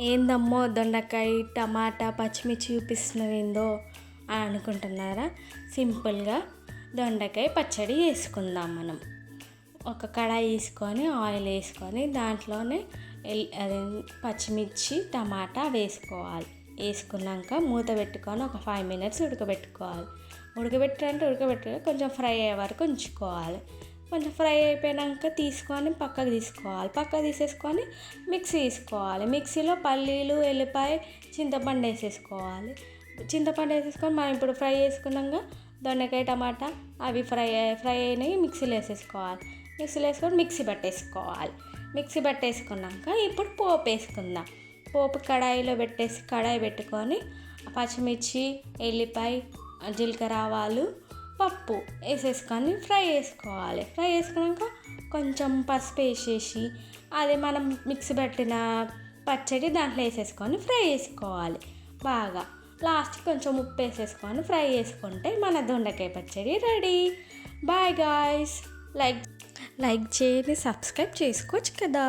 ఏందమ్మో దొండకాయ టమాటా పచ్చిమిర్చి చూపిస్తున్నవేందో అని అనుకుంటున్నారా? సింపుల్గా దొండకాయ పచ్చడి వేసుకుందాం మనం. ఒక కడాయి తీసుకొని ఆయిల్ వేసుకొని దాంట్లోనే అది పచ్చిమిర్చి టమాటా వేసుకోవాలి. వేసుకున్నాక మూత పెట్టుకొని ఒక 5 minutes ఉడకబెట్టుకోవాలి. ఉడకబెట్టి కొంచెం ఫ్రై అయ్యే వరకు ఉంచుకోవాలి. కొంచెం ఫ్రై అయిపోయాక తీసుకొని పక్కకు తీసేసుకొని మిక్సీ తీసుకోవాలి. మిక్సీలో పల్లీలు ఎల్లిపాయ చింతపండు వేసేసుకోవాలి. చింతపండు వేసేసుకొని మనం ఇప్పుడు ఫ్రై చేసుకున్నాక దొండకాయ టమాటా అవి ఫ్రై అయినాయి మిక్సీలో వేసేసుకోవాలి. మిక్సీలో వేసుకొని మిక్సీ పట్టేసుకున్నాక ఇప్పుడు పోపు వేసుకుందాం. పోపు కడాయి పెట్టుకొని పచ్చిమిర్చి ఎల్లిపాయ జీలకర్ర ఆవాలు పప్పు వేసేసుకొని ఫ్రై చేసుకున్నాక కొంచెం పసుపు వేసేసి అది మనం మిక్సీ పట్టిన పచ్చడి దాంట్లో వేసేసుకొని ఫ్రై చేసుకోవాలి బాగా. లాస్ట్ కొంచెం ఉప్పు వేసేసుకొని ఫ్రై చేసుకుంటే మన దొండకాయ పచ్చడి రెడీ. Bye guys. లైక్ చేయండి, సబ్స్క్రైబ్ చేసుకోవచ్చు కదా.